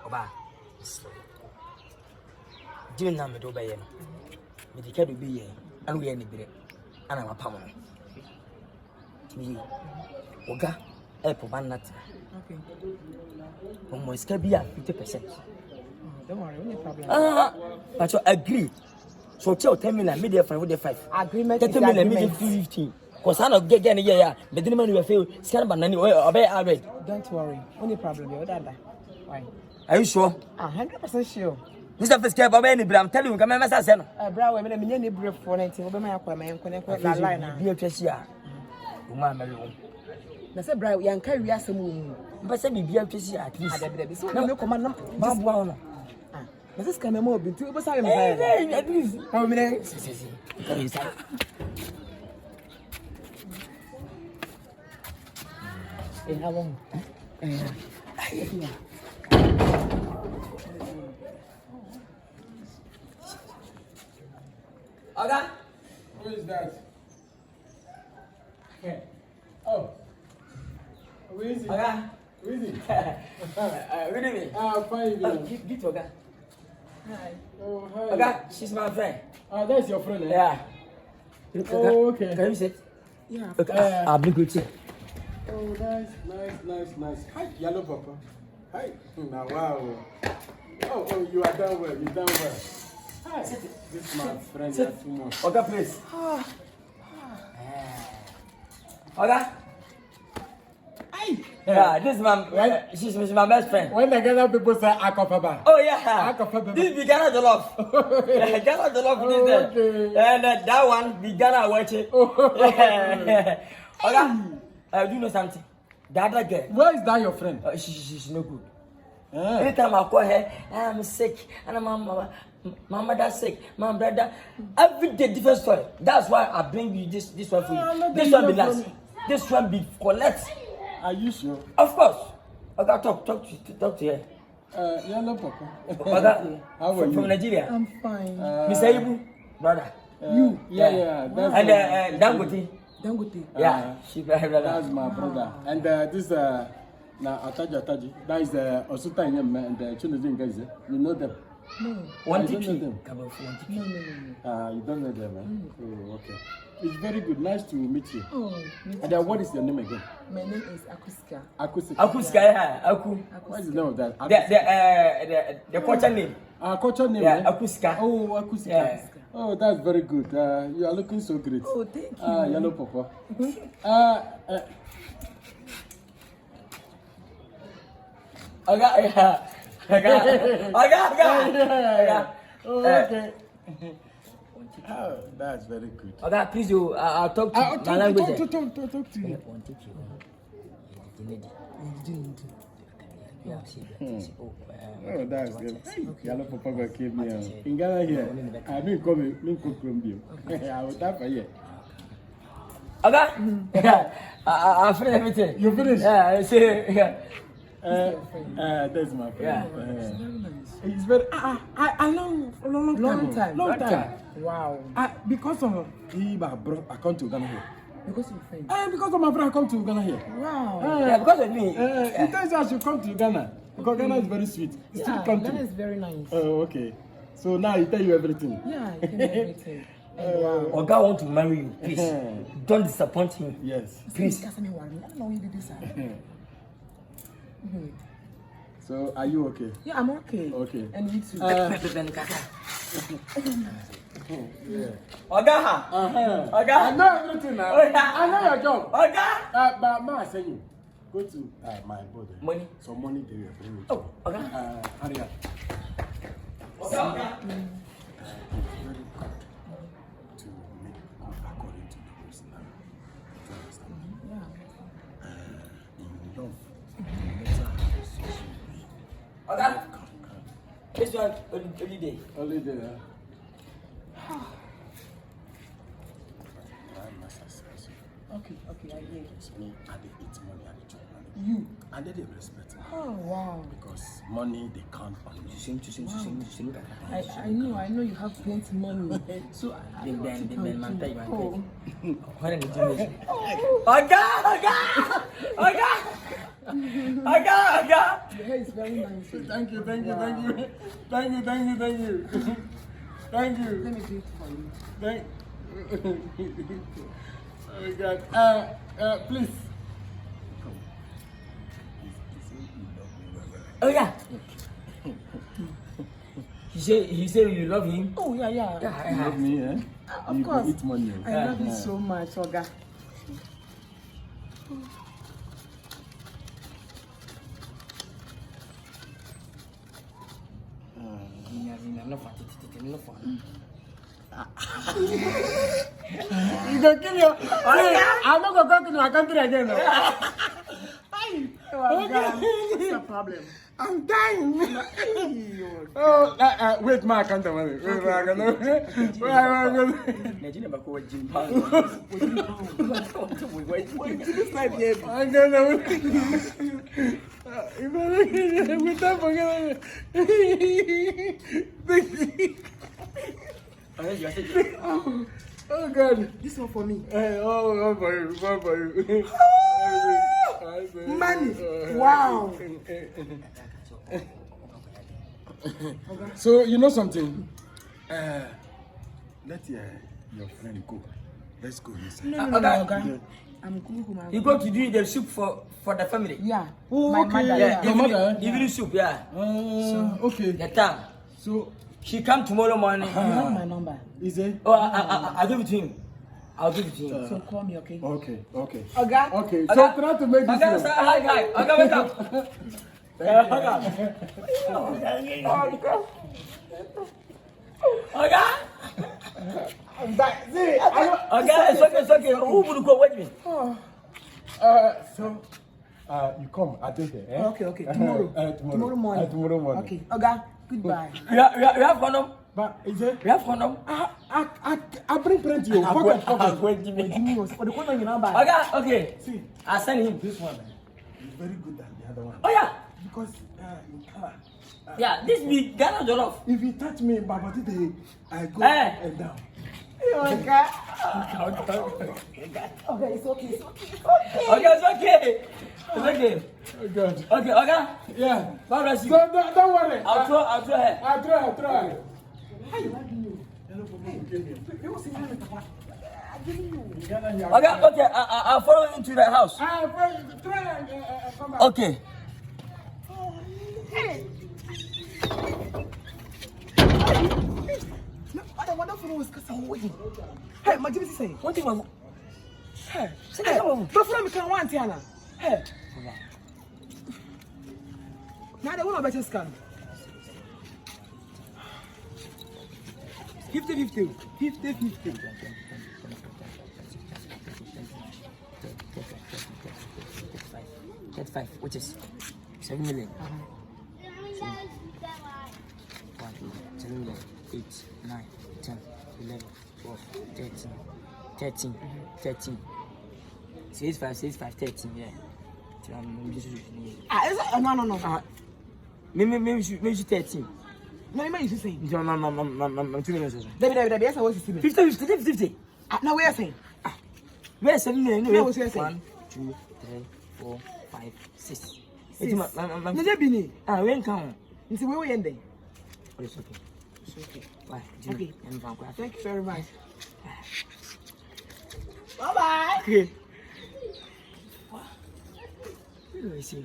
Oba. Jim na me do be ye no. Me di ka do be ye. Anu ye ni bere. Ana ma pam no. Me oga help ban nat. Okay. Almost can be at 50%. Don't worry, no problem. But you agree. So tell 10 million, media friend with the 5. Agreement. 10 million, media 15. Because I don't get any yeah, but the money will fail. Scan banana or obey already. Don't worry, only problem you're that. Why? Are you sure? 100% sure. Mr. Fisker, Baba, any I'm telling you, come and mess us. Bravo, I'm in a brief for 19. Over my appointment, connect with that line. Be a treasure. I said, Bravo, young carry us a moon. But say be a treasure at least. So no command. Bob, this is coming more between us. How many? How long? Okay. Who is that? Okay. Oh. Weezy. Okay. Weezy. Good evening. Fine. Get to her. Hi. Oh, hi. Okay, she's my friend. That's your friend, eh? Yeah. Oh, okay. Can you sit? Yeah. Okay. I'll be good too. Oh, nice. Hi, Yellow Papa. Hi. Now, wow. Oh, you are done well. You done well. Hi. This is my friend. That's too much. Okay, please. Okay. Yeah, this is my, she's my best friend. When the Ghana people say Akofaba. Oh yeah. This is Ghana Jollof. Yeah, Ghana Jollof this okay. And that one, the Ghana watching. Okay. Do you know something? The other girl. Where is that your friend? She's no good. Anytime I call her, I'm sick, and my mother sick, my brother. Every day different story. That's why I bring you this one for you. This one be last. This one be collect. Are you sure? Of course. I got talk to her. Yellow Papa. Okay. How are you? From Nigeria. I'm fine. Mr. Ibu, brother. You? Yeah. That's And Dangote. Dangote. Yeah, she brother. That's my brother. And this now Ataji. That is Osuta Nyem and Chunazin guys. You know them? No. One you ticket. don't know them? No. You don't know them, eh? Oh, okay. It's very good. Nice to meet you. Oh, And what is your name again? my name is Akuska. Akuska, yeah. Aku. What is the name of that? The culture name. Culture name? Yeah, eh? Akuska. Oh, Akuska. Yeah. Oh, that's very good. You are looking so great. Oh, thank you. Yellow Papa. Okay. Oh, that's very good. Okay, please, I'll talk to my language. Talk to you. Oh, that's good. Yellow Papa will keep me out. In Ghana here, I didn't come in Columbia. I will tap for you. Okay? I finished everything. You finished? Yeah, I see. Yeah. That's my friend. Yeah. It's very. I know for a long time. Wow. Because of he brought I come to Ghana here. Because of your friend. Because of my friend, I come to Ghana here. Wow. Yeah, because of me. He tells you I should come to Ghana because Ghana is very sweet. Yeah, Ghana is very nice. Oh, okay. So now he tell you everything. Yeah, I can everything. Wow. Oga want to marry you, please. Don't disappoint him. Yes. Please. I don't know you did this. So are you okay? Yeah, I'm okay. Okay. And you too. Yeah. Oga. Oga. I know everything now. I know your job. Oga. But ma say you go to my body. Money. Some money they will bring with Oh, Oga. hurry up. Oga. To make according to the rules now. Do you understand? Yeah. In love. Oga. This one only day. Only there. Okay, I hear. It's me, I they eat money, I they chop money. You. And they respect me. Oh, wow. Because money they count on me. I know you have plenty money. So I Then man tell you oh. Oga. Your hair is very nice. Thank you. Thank you. Let me do it for you. Oh my God. Please. Oh yeah. He say you love him. Oh yeah. You love me, eh? Of You course. eat money. I love you so much, Oga. You gonna kill your. I'm not gonna come to my country again. Oh God, what's the problem? I'm dying. Oh, wait, my account money. Wait, my account money. I'm gonna. Oh God. This one for me. Oh, for you. Money. Wow. So you know something? Let your friend go. Let's go inside. No, Oga. I'm cool. You go to do the soup for the family. Yeah. Oh, My okay. mother. Yeah, Yeah. evening soup. Yeah. Okay. The time. So She come tomorrow morning. You have my number. is it? Oh, I'll give it to him. I'll give it to him. So call me, okay? Okay. Oga. Okay. So try to make this. Okay, hi. Okay, wake up. Okay. I'm back. See, Okay, it's okay. Who will go with me? So you come. I take it. Eh? Okay. Tomorrow. Tomorrow morning. Tomorrow morning. Okay. Oga. Goodbye. You have condom? But is it? You have condom? I bring plenty of pocket. For the corner you now buy. Okay. See, I'll send him. this one is very good than the other one. Oh yeah. Because in color. Yeah, this be Ghana Jollof. If you touch me, Baba, today I go Eh. up and down. Okay, it's okay. Okay, it's okay. It's okay. Oh God. Okay, okay. Yeah. God bless you. So don't worry. I'll throw her. I'll try. Okay, I'll follow you to the house. Try come back. Okay. Hey, my Jimmy say. What do you want? Hey, don't me can want Tiana. Hey. Now they want to bet scan. 50-50. 50-50. 35, which is 7 million. 7 million, 8, 9, 10, 11, 12, 13. 6, 5, 13, yeah. No. Maybe 13. No, you should say. I'm 2 million. David, yes, I was 50. Now, where are saying? Where's 7 million? No, what's your 1, 2, 3, 4, 5, 6. When come? You see, where we ending? It's okay. Bye. Okay. Thank you very much. Bye-bye. Okay. What? Where do I see?